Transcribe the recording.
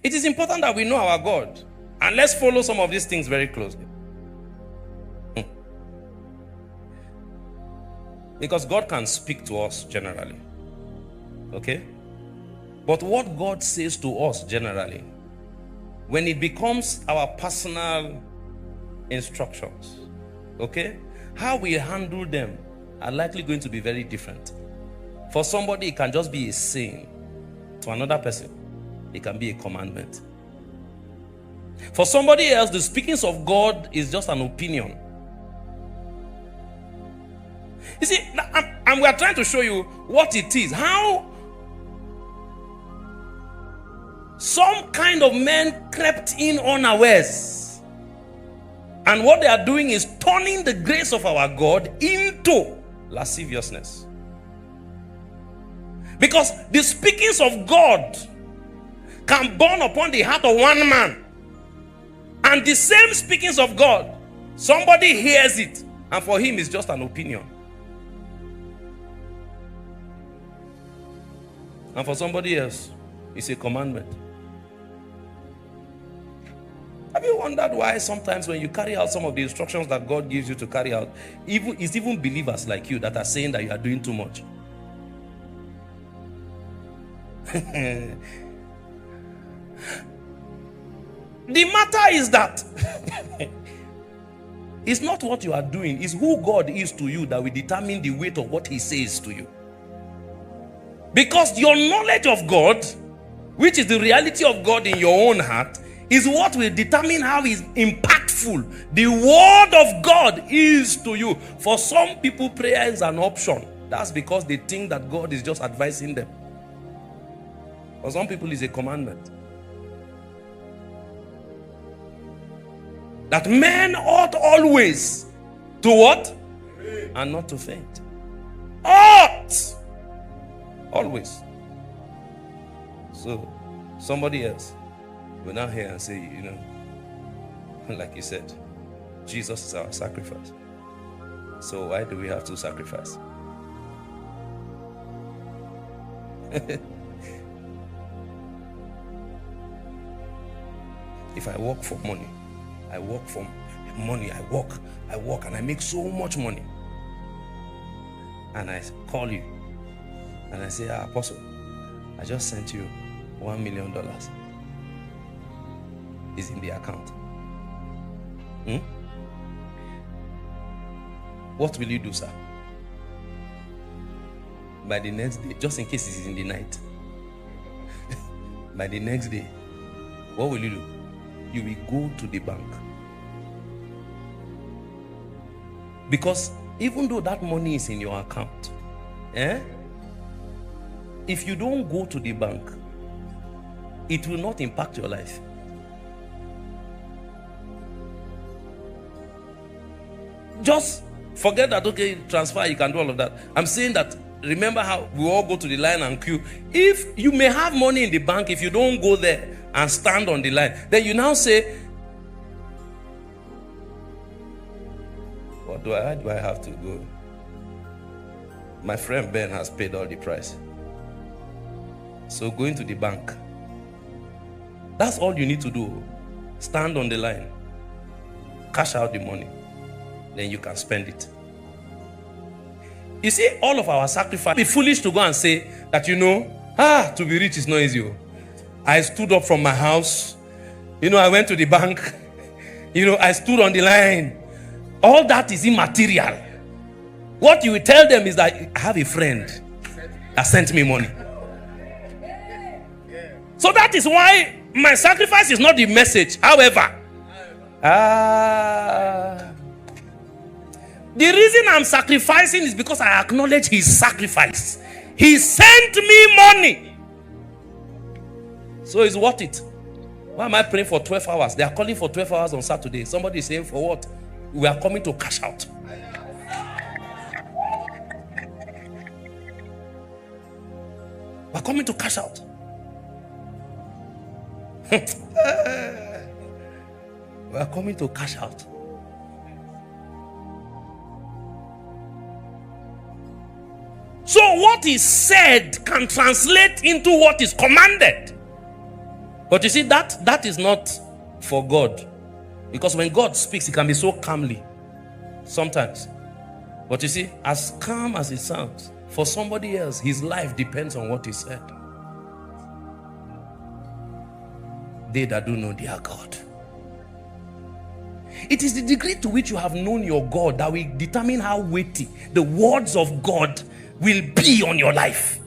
It is important that we know our God. And let's follow some of these things very closely. Because God can speak to us generally. Okay? But what God says to us generally, when it becomes our personal instructions, okay, how we handle them are likely going to be very different. For somebody, it can just be a saying. To another person, it can be a commandment. For somebody else, the speakings of God is just an opinion. You see, and we are trying to show you what it is. How some kind of men crept in unawares. And what they are doing is turning the grace of our God into lasciviousness. Because the speakings of God can burn upon the heart of one man. And the same speakings of God, somebody hears it, and for him it's just an opinion. And for somebody else, it's a commandment. Have you wondered why sometimes when you carry out some of the instructions that God gives you to carry out, it's even believers like you that are saying that you are doing too much? The matter is that it's not what you are doing, it's who God is to you that will determine the weight of what he says to you. Because your knowledge of God, which is the reality of God in your own heart, is what will determine how impactful the word of God is to you. For some people, prayer is an option. That's because they think that God is just advising them. For some people, it's a commandment. That men ought always to what? And not to faint. Ought! Always. So, somebody else will now hear and say, you know, like you said, Jesus is our sacrifice. So why do we have to sacrifice? If I work for money, I work, and I make so much money. And I call you, and I say, Apostle, I just sent you $1 million. It's in the account. What will you do, sir? By the next day, just in case it's in the night, by the next day, what will you do? You will go to the bank. Because even though that money is in your account, if you don't go to the bank, it will not impact your life. Just forget that, okay, transfer, you can do all of that. I'm saying that, remember how we all go to the line and queue. If you may have money in the bank, if you don't go there and stand on the line, then you now say, why do I have to go? My friend Ben has paid all the price. So going to the bank, that's all you need to do. Stand on the line, cash out the money, then you can spend it. You see, all of our sacrifice, be foolish to go and say that, you know, to be rich is not easy. I stood up from my house, I went to the bank, I stood on the line. All that is immaterial. What you will tell them is that I have a friend that sent me money. So that is why my sacrifice is not the message. However, the reason I'm sacrificing is because I acknowledge his sacrifice. He sent me money. So it's worth it. Why am I praying for 12 hours? They are calling for 12 hours on Saturday. Somebody is saying, for what? We are coming to cash out. We're coming to cash out. We are coming to cash out. So what is said can translate into what is commanded. But you see, that is not for God. Because when God speaks, he can be so calmly sometimes. But you see, as calm as it sounds, for somebody else, his life depends on what he said. They that do know their God. It is the degree to which you have known your God that will determine how weighty the words of God will be on your life.